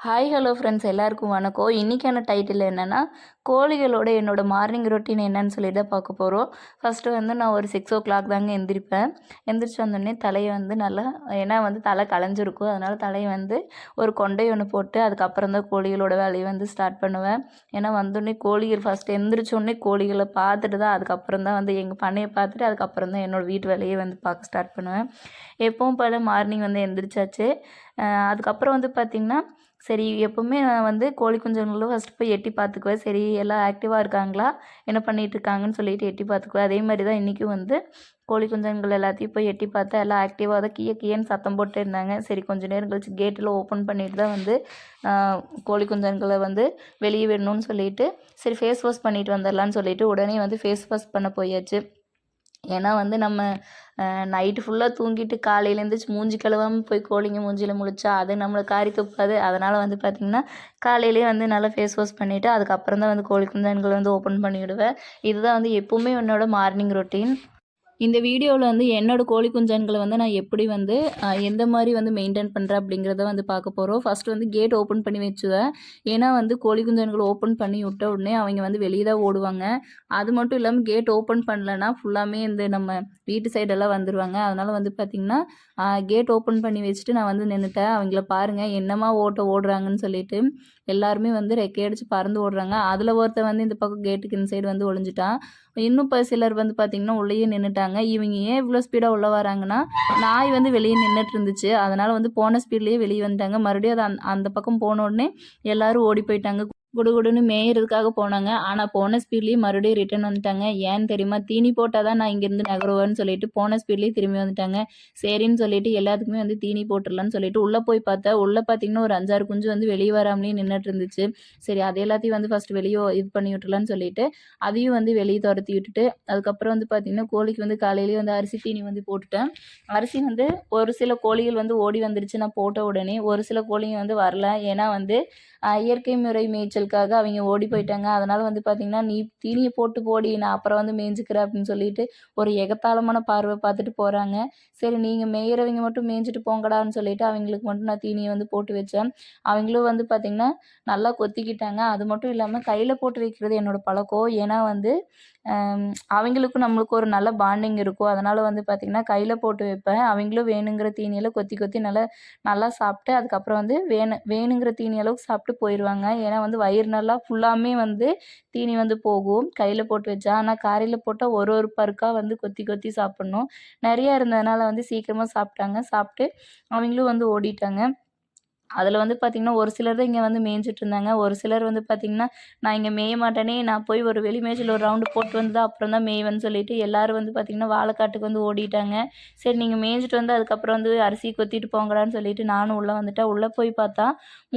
Hi hello friends எல்லாருக்கும் வணக்கம். இன்றைக்கான டைட்டில் என்னென்னா, கோழிகளோட என்னோடய மார்னிங் ரொட்டீன் என்னன்னு சொல்லி தான் பார்க்க போகிறோம். ஃபஸ்ட்டு வந்து நான் ஒரு 6 o'clock தாங்க எந்திரிப்பேன். எந்திரிச்சு வந்தோடனே தலையை வந்து நல்லா, ஏன்னா வந்து தலை களைஞ்சிருக்கும், அதனால் தலையை வந்து ஒரு கொண்டை ஒன்று போட்டு அதுக்கப்புறம் தான் கோழிகளோட வேலையை வந்து ஸ்டார்ட் பண்ணுவேன். ஏன்னா வந்தோடனே கோழிகள் ஃபஸ்ட்டு எந்திரிச்சோடனே கோழிகளை பார்த்துட்டு தான் அதுக்கப்புறம் தான் வந்து எங்கள் பண்ணையை பார்த்துட்டு அதுக்கப்புறம் தான் என்னோடய வீட்டு வேலையை வந்து பார்க்க ஸ்டார்ட் பண்ணுவேன். எப்பவும் போல் மார்னிங் வந்து எந்திரிச்சாச்சு. அதுக்கப்புறம் வந்து பார்த்திங்கன்னா, சரி எப்போவுமே நான் வந்து கோழி குஞ்சுங்களும் ஃபஸ்ட்டு போய் எட்டி பார்த்துக்குவேன். சரி எல்லாம் ஆக்டிவாக இருக்காங்களா, என்ன பண்ணிகிட்ருக்காங்கன்னு சொல்லிட்டு எட்டி பார்த்துக்குவேன். அதே மாதிரி தான் இன்றைக்கும் வந்து கோழி குஞ்சுங்கள் எல்லாத்தையும் போய் எட்டி பார்த்தேன். எல்லாம் ஆக்டிவாக தான் கீயன்னு சத்தம் போட்டு இருந்தாங்க. சரி கொஞ்சம் நேரம் கழிச்சு கேட்டெல்லாம் ஓப்பன் பண்ணிட்டு தான் வந்து கோழி குஞ்சுங்களை வந்து வெளியே விடணும்னு சொல்லிட்டு, சரி ஃபேஸ் வாஷ் பண்ணிட்டு வந்துடலான்னு சொல்லிட்டு உடனே வந்து ஃபேஸ் வாஷ் பண்ண போயாச்சு. ஏன்னா வந்து நம்ம நைட்டு ஃபுல்லாக தூங்கிட்டு காலையில் எழுந்திரிச்சி மூஞ்சி கழுவாமல் போய் கோழிங்க மூஞ்சியில் முழிச்சா அது நம்மளை காரி துப்பாது. அதனால் வந்து பார்த்திங்கன்னா காலையிலேயே வந்து நல்லா ஃபேஸ் வாஷ் பண்ணிவிட்டு அதுக்கப்புறம் தான் வந்து கோழி குஞ்சுகளை வந்து ஓப்பன் பண்ணி விடுவேன். இதுதான் வந்து எப்போவுமே என்னோடய மார்னிங் ரொட்டீன். இந்த வீடியோவில் வந்து என்னோடய கோழி குஞ்சன்களை வந்து நான் எப்படி வந்து எந்த மாதிரி வந்து மெயின்டைன் பண்ணுறேன் அப்படிங்கிறத வந்து பார்க்க போகிறோம். ஃபஸ்ட்டு வந்து கேட் ஓப்பன் பண்ணி வச்சுவேன். ஏன்னா வந்து கோழி குஞ்சன்களை ஓப்பன் பண்ணி விட்ட உடனே அவங்க வந்து வெளியே தான் ஓடுவாங்க. அது மட்டும் இல்லாமல் கேட் ஓப்பன் பண்ணலைன்னா ஃபுல்லாமே இந்த நம்ம வீட்டு சைடெல்லாம் வந்துடுவாங்க. அதனால் வந்து பார்த்திங்கன்னா கேட் ஓப்பன் பண்ணி வச்சுட்டு நான் வந்து நின்றுட்டேன். அவங்கள பாருங்கள் என்னமா ஓடுறாங்கன்னு சொல்லிட்டு எல்லாருமே வந்து ரெக்கையடிச்சு பறந்து ஓடுறாங்க. அதில் ஒருத்தர் வந்து இந்த பக்கம் கேட்டுக்கு இந்த சைடு வந்து ஒளிஞ்சிட்டான். இன்னும் இப்போ சிலர் வந்து பார்த்திங்கன்னா உள்ளேயே நின்றுட்டாங்க. இவங்க ஏன் இவ்வளோ ஸ்பீடாக உள்ளே வராங்கன்னா, நாய் வந்து வெளியே நின்றுட்டு இருந்துச்சு. அதனால் வந்து போன ஸ்பீட்லேயே வெளியே வந்துட்டாங்க. மறுபடியும் அது அந்த பக்கம் போன உடனே எல்லோரும் ஓடி போயிட்டாங்க. குடுகுடுன்னு மேயறதுக்காக போனாங்க. ஆனால் போன ஸ்பீட்லேயே மறுபடியும் ரிட்டர்ன் வந்துட்டாங்க. ஏன்னு தெரியுமா, தீனி போட்டால் தான் நான் இங்கேருந்து நகருவேன்னு சொல்லிட்டு போன ஸ்பீட்லேயே திரும்பி வந்துட்டாங்க. சரின்னு சொல்லிட்டு எல்லாத்துக்குமே வந்து தீனி போட்டுடலான்னு சொல்லிட்டு உள்ளே போய் பார்த்தா, உள்ளே பார்த்தீங்கன்னா ஒரு 5-6 குஞ்சு வந்து வெளியே வராமலே நின்றுட்டு இருந்துச்சு. சரி அது எல்லாத்தையும் வந்து ஃபஸ்ட்டு வெளியே இது பண்ணி விட்டுலான்னு சொல்லிட்டு அதையும் வந்து வெளியே துரத்தி விட்டுட்டு அதுக்கப்புறம் வந்து பார்த்திங்கன்னா கோழிக்கு வந்து காலையிலேயே வந்து அரிசி தீனி வந்து போட்டுட்டேன். அரிசி வந்து ஒரு சில கோழிகள் வந்து ஓடி வந்துருச்சு நான் போட்ட உடனே. ஒரு சில கோழிங்க வந்து வரல. ஏன்னா வந்து இயற்கை முறை மேய்ச்சலுக்காக அவங்க ஓடி போயிட்டாங்க. அதனால் வந்து பார்த்திங்கன்னா நீ தீனியை போட்டு போடி, நான் அப்புறம் வந்து மேய்ஞ்சிக்கிறேன் அப்படின்னு சொல்லிட்டு ஒரு எகத்தாளமான பார்வை பார்த்துட்டு போகிறாங்க. சரி நீங்கள் மேயிறவங்க மட்டும் மேய்ஞ்சிட்டு போங்கடான்னு சொல்லிட்டு அவங்களுக்கு மட்டும் நான் தீனியை வந்து போட்டு வச்சேன். அவங்களும் வந்து பார்த்திங்கன்னா நல்லா கொத்திக்கிட்டாங்க. அது மட்டும் இல்லாமல் கையில் போட்டு வைக்கிறது என்னோடய பழக்கம். ஏன்னா வந்து அவங்களுக்கும் நம்மளுக்கும் ஒரு நல்ல பாண்டிங் இருக்கும். அதனால் வந்து பார்த்திங்கன்னா கையில் போட்டு வைப்பேன். அவங்களும் வேணுங்கிற தீனியெல்லாம் கொத்தி கொத்தி நல்லா சாப்பிட்டு அதுக்கப்புறம் வந்து வேணுங்கிற தீனி அளவுக்கு சாப்பிட்டு போயிடுவாங்க. ஏன்னா வந்து வயிறு நல்லா ஃபுல்லாமே வந்து தீனி வந்து போகும் கையில் போட்டு வச்சா. ஆனால் காரையில் போட்டால் ஒரு ஒரு பருக்காக வந்து கொத்தி கொத்தி சாப்பிட்ணும். நிறையா இருந்ததுனால வந்து சீக்கிரமாக சாப்பிட்டாங்க. சாப்பிட்டு அவங்களும் வந்து ஓடிட்டாங்க. அதில் வந்து பார்த்திங்கன்னா ஒரு சிலர் தான் இங்கே வந்து மேய்ஞ்சிட்டு இருந்தாங்க. ஒரு சிலர் வந்து பார்த்திங்கன்னா நான் இங்கே மேய மாட்டேனே, நான் போய் ஒரு வெளி மேய்ச்சல் ஒரு ரவுண்டு போட்டு வந்து தான் அப்புறம் தான் மேய்வேன்னு சொல்லிட்டு எல்லோரும் வந்து பார்த்திங்கன்னா வாழைக்காட்டுக்கு வந்து ஓடிட்டாங்க. சரி நீங்கள் மேய்ஞ்சிட்டு வந்து அதுக்கப்புறம் வந்து அரிசி கொத்திட்டு போங்கடான்னு சொல்லிட்டு நானும் உள்ளே வந்துட்டேன். உள்ளே போய் பார்த்தா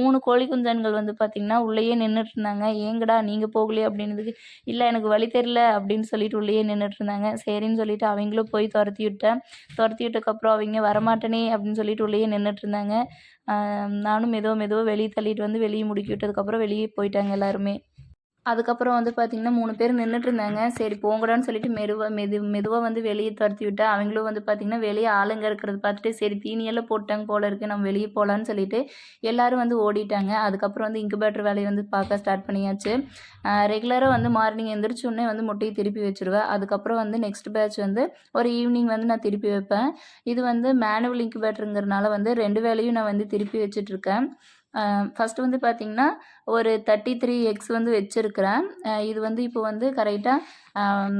3 கோழி குஞ்சன்கள் வந்து பார்த்திங்கன்னா உள்ளேயே நின்றுட்டு இருந்தாங்க. ஏங்கடா நீங்கள் போகலையே அப்படின்னதுக்கு, இல்லை எனக்கு வழி தெரியல அப்படின்னு சொல்லிட்டு உள்ளேயே நின்றுட்டு இருந்தாங்க. சரின்னு சொல்லிட்டு அவங்களும் போய் துரத்தி விட்டேன். துரத்தி விட்டதுக்கப்புறம் அவங்க வரமாட்டேனே அப்படின்னு சொல்லிட்டு உள்ளேயே நின்றுட்டு இருந்தாங்க. நானும் மெதுவாக வெளியே தள்ளிட்டு வந்து வெளியே முடுக்கி விட்டதுக்கப்புறம் வெளியே போயிட்டாங்க எல்லாருமே. அதுக்கப்புறம் வந்து பார்த்திங்கன்னா 3 பேர் நின்றுட்டு இருந்தாங்க. சரி போங்கடான்னு சொல்லிட்டு மெதுவாக வந்து வெளியே துரத்தி விட்டேன். அவங்களும் வந்து பார்த்திங்கன்னா வெளியே ஆளுங்க இருக்கிறத பார்த்துட்டு சரி தீனியெல்லாம் போட்டாங்க போல இருக்குது, நம்ம வெளியே போகலான்னு சொல்லிட்டு எல்லோரும் வந்து ஓடிட்டாங்க. அதுக்கப்புறம் வந்து இன்குபேட்டர் வேலையை வந்து பார்க்க ஸ்டார்ட் பண்ணியாச்சு. ரெகுலராக வந்து மார்னிங் எந்திரிச்சோடனே வந்து முட்டையை திருப்பி வச்சுருவேன். அதுக்கப்புறம் வந்து நெக்ஸ்ட் பேட்ச் வந்து ஒரு ஈவினிங் வந்து நான் திருப்பி வைப்பேன். இது வந்து மேனுவல் இன்குபேட்டருங்கிறனால வந்து 2 வேலையும் நான் வந்து திருப்பி வச்சிட்ருக்கேன். ஃபஸ்ட்டு வந்து பார்த்திங்கன்னா ஒரு 33 எக்ஸ் வந்து வச்சுருக்கிறேன். இது வந்து இப்போ வந்து கரெக்டாக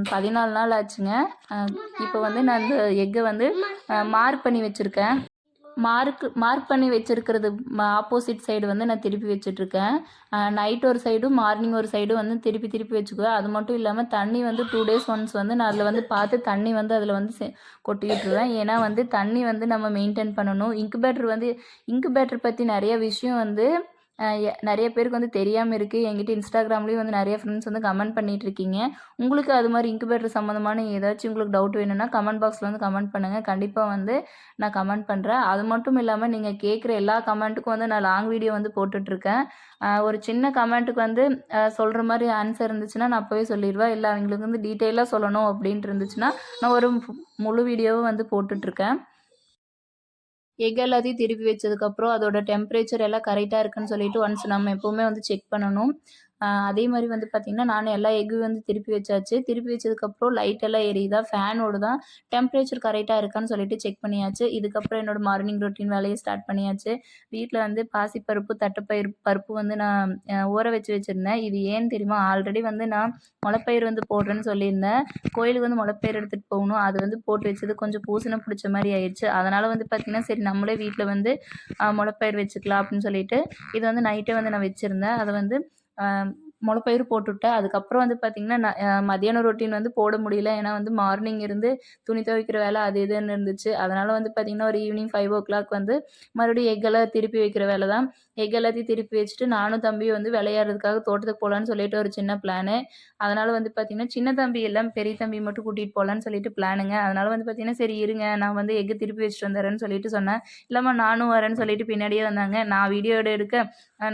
14 நாள் ஆச்சுங்க. இப்போ வந்து நான் இந்த எக்கை வந்து மார்க் பண்ணி வச்சுருக்கேன். மார்க் பண்ணி வச்சுருக்கிறது ஆப்போசிட் சைடு வந்து நான் திருப்பி வச்சுட்ருக்கேன். நைட் ஒரு சைடும் மார்னிங் ஒரு சைடும் வந்து திருப்பி வச்சுக்குவேன். அது மட்டும் இல்லாமல் தண்ணி வந்து 2 டேஸ் ஒன்ஸ் வந்து நான் அதில் வந்து பார்த்து தண்ணி வந்து அதில் வந்து கொட்டி விட்டுருவேன். ஏன்னா வந்து தண்ணி வந்து நம்ம மெயின்டைன் பண்ணணும். இன்குபேட்டர் பற்றி நிறைய விஷயம் வந்து நிறைய பேருக்கு வந்து தெரியாமல் இருக்குது. என்கிட்ட இன்ஸ்டாகிராம்லேயும் வந்து நிறைய ஃப்ரெண்ட்ஸ் வந்து கமெண்ட் பண்ணிகிட்ருக்கீங்க. உங்களுக்கு அது மாதிரி இன்குபேட்டர் சம்மந்தமான ஏதாச்சும் உங்களுக்கு டவுட் வேணும்னா கமெண்ட் பாக்ஸில் வந்து கமெண்ட் பண்ணுங்கள். கண்டிப்பாக வந்து நான் கமெண்ட் பண்ணுறேன். அது மட்டும் இல்லாமல் நீங்கள் கேட்குற எல்லா கமெண்ட்டுக்கும் வந்து நான் லாங் வீடியோ வந்து போட்டுட்ருக்கேன். ஒரு சின்ன கமெண்ட்டுக்கு வந்து சொல்கிற மாதிரி ஆன்சர் இருந்துச்சுன்னா நான் அப்போவே சொல்லிடுவேன். இல்லை அவங்களுக்கு வந்து டீட்டெயிலாக சொல்லணும் அப்படின்ட்டு இருந்துச்சுன்னா நான் ஒரு முழு வீடியோவும் வந்து போட்டுட்ருக்கேன். எக் எல்லாத்தையும் திருப்பி வச்சதுக்கப்புறம் அதோட டெம்பரேச்சர் எல்லாம் கரெக்டாக இருக்குன்னு சொல்லிட்டு ஒன்ஸ் நம்ம எப்போவுமே வந்து செக் பண்ணணும். அதே மாதிரி வந்து பார்த்திங்கன்னா நான் எல்லா எக்கும் வந்து திருப்பி வச்சாச்சு. திருப்பி வச்சதுக்கப்புறம் லைட் எல்லாம் எரியுதா, ஃபேன் ஓடுதா, டெம்பரேச்சர் கரெக்டாக இருக்கான்னு சொல்லிட்டு செக் பண்ணியாச்சு. இதுக்கப்புறம் என்னோட மார்னிங் ரொட்டீன் வேலையை ஸ்டார்ட் பண்ணியாச்சு. வீட்டில் வந்து பாசிப்பருப்பு, தட்டைப்பயிறு பருப்பு வந்து நான் ஊற வச்சுருந்தேன். இது ஏன்னு தெரியுமா? ஆல்ரெடி வந்து நான் முளைப்பயிறு வந்து போடுறேன்னு சொல்லியிருந்தேன். கோயிலுக்கு வந்து முளைப்பயிறு எடுத்துகிட்டு போகணும். அது வந்து போட்டு வச்சது கொஞ்சம் பூசணம் பிடிச்ச மாதிரி ஆயிடுச்சு. அதனால் வந்து பார்த்திங்கன்னா சரி நம்மளே வீட்டில் வந்து முளைப்பயிறு வச்சுக்கலாம் அப்படின்னு சொல்லிட்டு இதை வந்து நைட்டே வந்து நான் வச்சுருந்தேன். அதை வந்து முளைப்பயிறு போட்டுவிட்டேன். அதுக்கப்புறம் வந்து பார்த்திங்கன்னா நான் மதியானம் ரொட்டீன் வந்து போட முடியல. ஏன்னா வந்து மார்னிங் இருந்து துணி துவைக்கிற வேலை அது இதுன்னு இருந்துச்சு. அதனால் வந்து பார்த்திங்கன்னா ஒரு ஈவினிங் 5 வந்து மறுபடியும் எக்கெல்லாம் திருப்பி வைக்கிற வேலை தான். எக் எல்லாத்தையும் திருப்பி வச்சுட்டு நானும் தம்பியும் வந்து விளையாடுறதுக்காக தோட்டத்துக்கு போகலான்னு சொல்லிட்டு ஒரு சின்ன பிளானு. அதனால் வந்து பார்த்திங்கன்னா சின்ன தம்பி எல்லாம் பெரிய தம்பி மட்டும் கூட்டிகிட்டு போகலான்னு சொல்லிட்டு பிளானுங்க. அதனால் வந்து பார்த்திங்கன்னா சரி இருங்க நான் வந்து எக்கு திருப்பி வச்சுட்டு வந்துடுறேன்னு சொல்லிட்டு சொன்னேன். இல்லைம்மா நானும் வரேன்னு சொல்லிட்டு பின்னாடியே வந்தாங்க. நான் வீடியோ எடுக்க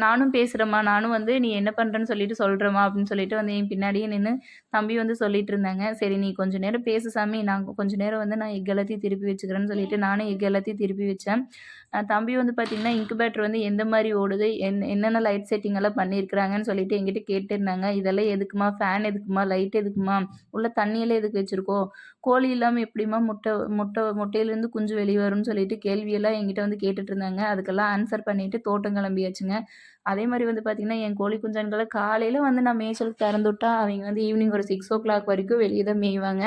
நானும் பேசுகிறேம்மா, நானும் வந்து நீ என்ன பண்ணுறேன்னு சொல்லிட்டு சொல்கிறேம்மா அப்படின்னு சொல்லிட்டு வந்து என் பின்னாடியே நின்று தம்பி வந்து சொல்லிட்டு இருந்தாங்க. சரி நீ கொஞ்சம் நேரம் பேசு சாமி, நான் கொஞ்சம் நேரம் வந்து நான் எக் எல்லாத்தையும் திருப்பி வச்சுக்கிறேன்னு சொல்லிட்டு நானும் எக் எல்லாத்தையும் திருப்பி வச்சேன். தம்பி வந்து பார்த்திங்கன்னா இன்குபேட்டர் வந்து எந்த மாதிரி ஓடுது, என்னென்ன லைட் செட்டிங் எல்லாம் பண்ணியிருக்கிறாங்கன்னு சொல்லிட்டு என்கிட்ட கேட்டிருந்தாங்க. இதெல்லாம் எதுக்குமா, ஃபேன் எதுக்குமா, லைட் எதுக்குமா, உள்ள தண்ணியெல்லாம் எதுக்கு வச்சுருக்கோம், கோழி இல்லாமல் எப்படிமா முட்டையிலேருந்து குஞ்சு வெளியே வரும்னு சொல்லிட்டு கேள்வியெல்லாம் என்கிட்ட வந்து கேட்டுட்டு இருந்தாங்க. அதுக்கெல்லாம் ஆன்சர் பண்ணிவிட்டு தோட்டம் கிளம்பியாச்சுங்க. அதே மாதிரி வந்து பார்த்திங்கன்னா என் கோழி குஞ்சான்களை காலையில் வந்து நான் மேய்ச்சலுக்கு திறந்து விட்டா அவங்க வந்து ஈவினிங் ஒரு 6 வரைக்கும் வெளியே தான் மேய்வாங்க.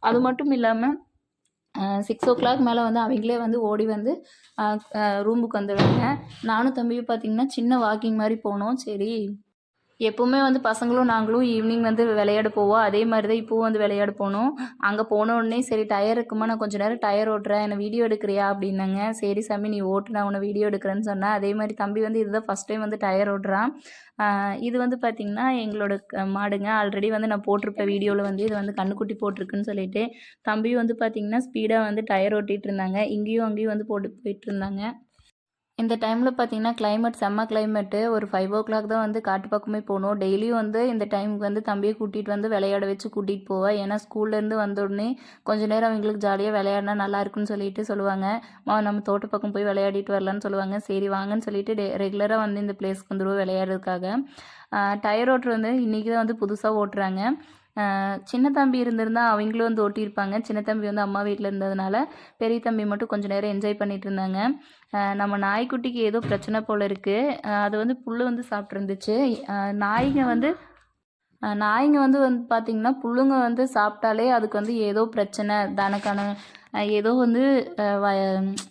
அது மட்டும் இல்லாமல் 6 மேலே வந்து அவங்களே வந்து ஓடி வந்து ரூமுக்கு வந்துடுவாங்க. நானும் தம்பியும் பார்த்திங்கன்னா சின்ன வாக்கிங் மாதிரி போனோம். சரி எப்போவுமே வந்து பசங்களும் நாங்களும் ஈவினிங் வந்து விளையாட போவோம். அதே மாதிரி தான் இப்போவும் வந்து விளையாட போனோம். அங்கே போன உடனே சரி டயர் இருக்குமா, நான் கொஞ்சம் நேரம் டயர் ஓட்டுறேன், என்னை வீடியோ எடுக்கிறியா அப்படின்னாங்க. சரி சாமி நீ ஓட்டு, நான் உன்னை வீடியோ எடுக்கிறேன்னு சொன்னேன். அதே மாதிரி தம்பி வந்து இதுதான் ஃபஸ்ட் டைம் வந்து டயர் ஓட்டுறான். இது வந்து பார்த்திங்கன்னா எங்களோட மாடுங்க. ஆல்ரெடி வந்து நான் போட்டிருப்பேன் வீடியோவில் வந்து இது வந்து கன்றுக்குட்டி போட்டிருக்குன்னு சொல்லிட்டு. தம்பியும் வந்து பார்த்திங்கன்னா ஸ்பீடாக வந்து டயர் ஓட்டிகிட்டு இருந்தாங்க. இங்கேயும் அங்கேயும் வந்து போயிட்டு இருந்தாங்க. இந்த டைமில் பார்த்திங்கன்னா கிளைமேட் செம்ம கிளைமேட்டு. ஒரு 5 தான் வந்து காட்டு பக்கமே போகணும். டெய்லியும் வந்து இந்த டைமுக்கு வந்து தம்பியை கூட்டிகிட்டு வந்து விளையாட வச்சு கூட்டிகிட்டு போவேன். ஏன்னா ஸ்கூல்லேருந்து வந்த உடனே கொஞ்சம் நேரம் அவங்களுக்கு ஜாலியாக விளையாடினா நல்லா இருக்குன்னு சொல்லிட்டு சொல்லுவாங்க. நம்ம தோட்ட பக்கம் போய் விளையாடிட்டு வரலான்னு சொல்லுவாங்க. சரி வாங்கன்னு சொல்லிட்டு ரெகுலராக வந்து இந்த பிளேஸ்க்கு வந்துடுவோம் விளையாடுறதுக்காக. டயர் ஓட்டுற வந்து இன்றைக்கி தான் வந்து புதுசாக ஓட்டுறாங்க. சின்ன தம்பி இருந்திருந்தால் அவங்களும் வந்து ஓட்டியிருப்பாங்க. சின்ன தம்பி வந்து அம்மா வீட்டில் இருந்ததுனால பெரிய தம்பி மட்டும் கொஞ்சம் நேரம் என்ஜாய் பண்ணிகிட்டு இருந்தாங்க. நம்ம நாய்க்குட்டிக்கு ஏதோ பிரச்சனை போல் இருக்குது. அது வந்து புல் வந்து சாப்பிட்ருந்துச்சு. நாய்ங்க வந்து பார்த்திங்கன்னா புல்லுங்க வந்து சாப்பிட்டாலே அதுக்கு வந்து ஏதோ பிரச்சனை, தனக்கான ஏதோ வந்து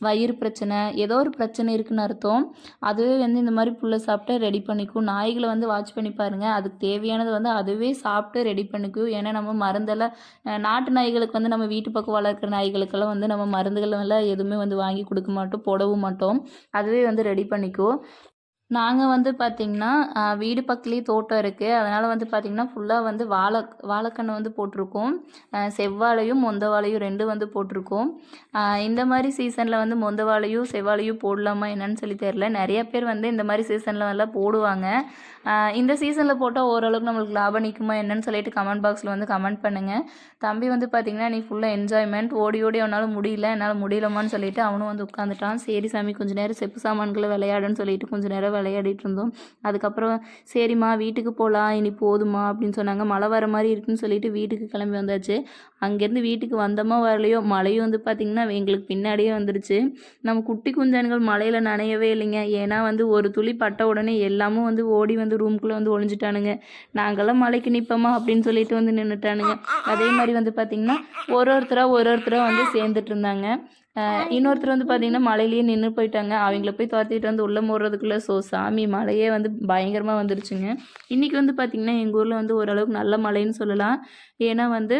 வயிறு பிரச்சனை, ஏதோ ஒரு பிரச்சனை இருக்குதுன்னு அர்த்தம். அதுவே வந்து இந்த மாதிரி புல்லை சாப்பிட்டு ரெடி பண்ணிக்கும். நாய்களை வந்து வாட்ச் பண்ணி பாருங்கள், அதுக்கு தேவையானது வந்து அதுவே சாப்பிட்டு ரெடி பண்ணிக்கும். ஏன்னா நம்ம மருந்தெல்லாம் நாட்டு நாய்களுக்கு வந்து நம்ம வீட்டு பக்கம் வளர்க்குற நாய்களுக்கெல்லாம் வந்து நம்ம மருந்துகள் எல்லாம் எதுவுமே வந்து வாங்கி கொடுக்க மாட்டோம், போடவும் மாட்டோம். அதுவே வந்து ரெடி பண்ணிக்கும். நாங்கள் வந்து பார்த்திங்கன்னா வீடு பக்கத்துலேயே தோட்டம் இருக்குது. அதனால் வந்து பார்த்திங்கன்னா ஃபுல்லாக வந்து வாழைக்கன்று வந்து போட்டிருக்கோம். செவ்வாழையும் மொந்த வாழையும் 2 வந்து போட்டிருக்கோம். இந்த மாதிரி சீசனில் வந்து மொந்த வாழையும் செவ்வாழையும் போடலாமா என்னன்னு சொல்லி தெரில. நிறைய பேர் வந்து இந்த மாதிரி சீசனில் எல்லாம் போடுவாங்க. இந்த சீசனில் போட்டால் ஓரளவுக்கு நம்மளுக்கு லாபம் நிற்குமா என்னன்னு சொல்லிட்டு கமெண்ட் பாக்ஸில் வந்து கமெண்ட் பண்ணுங்கள். தம்பி வந்து பார்த்திங்கன்னா நீ ஃபுல்லாக என்ஜாய்மெண்ட், ஓடி ஓடி அவனால் முடியல, என்னால் முடியலமான்னு சொல்லிட்டு அவனும் வந்து உட்காந்துட்டான். சரி சாமி கொஞ்சம் நேரம் செப்பு சாமான்களை விளையாடுன்னு சொல்லிட்டு கொஞ்சம் நேரம் விளையாடிட்டு இருந்தோம். அதுக்கப்புறம் சரிம்மா வீட்டுக்கு போகலாம், இனி போதுமா அப்படின்னு சொன்னாங்க. மழை வர மாதிரி இருக்குன்னு சொல்லிட்டு வீட்டுக்கு கிளம்பி வந்தாச்சு. அங்கேருந்து வீட்டுக்கு வந்தோமோ வரலையோ மழையும் வந்து பார்த்திங்கன்னா எங்களுக்கு பின்னாடியே வந்துடுச்சு. நம்ம குட்டி குஞ்சான்கள் மழையில் நனையவே இல்லைங்க. ஏன்னா வந்து ஒரு துளி பட்ட உடனே எல்லாமும் வந்து ஓடி வந்து ரூம்குள்ளே வந்து ஒளிஞ்சிட்டானுங்க. நாங்கள்லாம் மழைக்கு நிற்போமா அப்படின்னு சொல்லிட்டு வந்து நின்றுட்டானுங்க. அதே மாதிரி வந்து பார்த்திங்கன்னா ஒருத்தராக வந்து சேர்ந்துட்டு இருந்தாங்க. இன்னொருத்தர் வந்து பார்த்திங்கன்னா மழையிலேயே நின்று போயிட்டாங்க. அவங்கள போய் துரத்திட்டு வந்து உள்ளே போடுறதுக்குள்ளே சாமி மழையே வந்து பயங்கரமாக வந்துருச்சுங்க. இன்றைக்கி வந்து பார்த்திங்கன்னா எங்கள் ஊரில் வந்து ஓரளவுக்கு நல்ல மழைன்னு சொல்லலாம். ஏன்னா வந்து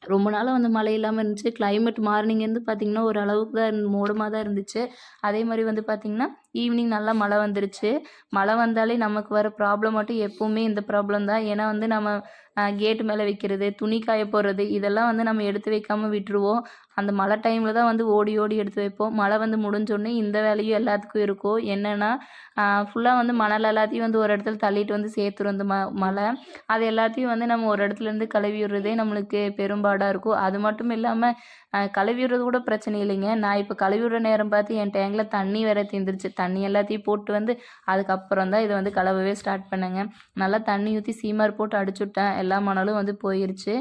ரொம்ப நாளாக வந்து மழை இல்லாமல் இருந்துச்சு. கிளைமேட் மார்னிங்லேருந்து பார்த்திங்கன்னா ஓரளவுக்கு தான் மோடமாக தான் இருந்துச்சு. அதே மாதிரி வந்து பார்த்திங்கன்னா ஈவினிங் நல்லா மழை வந்துருச்சு. மழை வந்தாலே நமக்கு வர ப்ராப்ளம் மட்டும் எப்போவுமே இந்த ப்ராப்ளம் தான். ஏன்னா வந்து நம்ம கேட்டு மேலே வைக்கிறது, துணி காய போடுறது இதெல்லாம் வந்து நம்ம எடுத்து வைக்காமல் விட்டுருவோம். அந்த மழை டைமில் தான் வந்து ஓடி ஓடி எடுத்து வைப்போம். மழை வந்து முடிஞ்சோடனே இந்த வேலையும் எல்லாத்துக்கும் இருக்கும். என்னென்னா ஃபுல்லாக வந்து மணல் எல்லாத்தையும் வந்து ஒரு இடத்துல தள்ளிட்டு வந்து சேர்த்துரும் இந்த மழை. அது எல்லாத்தையும் வந்து நம்ம ஒரு இடத்துலேருந்து கழுவி விடுறதே நம்மளுக்கு பெரும்பாடாக இருக்கும். அது மட்டும் இல்லாமல் கழுவி விடுறது கூட பிரச்சனை இல்லைங்க. நான் இப்போ கழுவி விடுற நேரம் பார்த்து என் டேங்கில் தண்ணி வேற தீர்ந்துருச்சு. தண்ணி எல்லாத்தையும் போட்டு வந்து அதுக்கப்புறம் தான் இதை வந்து கழுவவே ஸ்டார்ட் பண்ணேங்க. நல்லா தண்ணி ஊற்றி சீமார் போட்டு அடிச்சு விட்டேன். எல்லா மணலும் வந்து போயிருச்சு.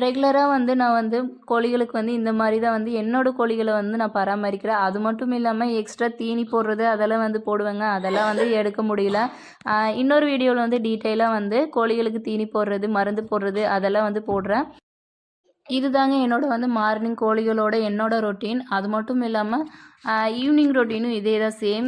ரெகுலராக வந்து நான் வந்து கோழிகளுக்கு வந்து இந்த மாதிரி தான் வந்து என்னோடய கோழிகளை வந்து நான் பராமரிக்கிறேன். அது மட்டும் இல்லாமல் எக்ஸ்ட்ரா தீனி போடுறது அதெல்லாம் வந்து போடுவேங்க. அதெல்லாம் வந்து எடுக்க முடியல. இன்னொரு வீடியோவில் வந்து டீட்டெயிலாக வந்து கோழிகளுக்கு தீனி போடுறது, மருந்து போடுறது அதெல்லாம் வந்து போடுறேன். இதுதாங்க என்னோட வந்து மார்னிங் கோழிகளோட என்னோட ரொட்டீன். அது மட்டும் இல்லாமல் ஈவினிங் ரொட்டீனும் இதே தான் சேம்.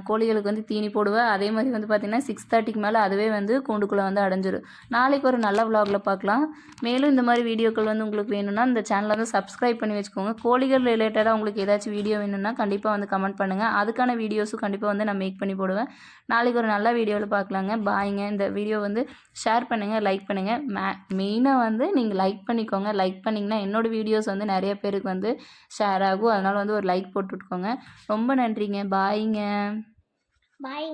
கோழிகளுக்கு வந்து தீனி போடுவேன். அதே மாதிரி வந்து பார்த்திங்கன்னா 6:30க்கு மேலே அதுவே வந்து கூண்டுக்குள்ளே வந்து அடைஞ்சிரும். நாளைக்கு ஒரு நல்ல விலாகில் பார்க்கலாம். மேலும் இந்த மாதிரி வீடியோக்கள் வந்து உங்களுக்கு வேணும்னா இந்த சேனலை வந்து சப்ஸ்கிரைப் பண்ணி வச்சுக்கோங்க. கோழிகள் ரிலேட்டடாக உங்களுக்கு ஏதாச்சும் வீடியோ வேணும்னா கண்டிப்பாக வந்து கமெண்ட் பண்ணுங்கள். அதுக்கான வீடியோஸும் கண்டிப்பாக வந்து நான் மேக் பண்ணி போடுவேன். நாளைக்கு ஒரு நல்ல வீடியோவில் பார்க்கலாங்க. பாய்ங்க. இந்த வீடியோ வந்து ஷேர் பண்ணுங்கள், லைக் பண்ணுங்கள். மெயினாக வந்து நீங்கள் லைக் பண்ணிக்கோங்க. லைக் பண்ணிங்கன்னா என்னோடய வீடியோஸ் வந்து நிறைய பேருக்கு வந்து ஷேர் ஆகும். அதனால் வந்து ஒரு லைக் போட்டுவிட்டுக்கோங்க. ரொம்ப நன்றிங்க. பாய்ங்க. பாய்.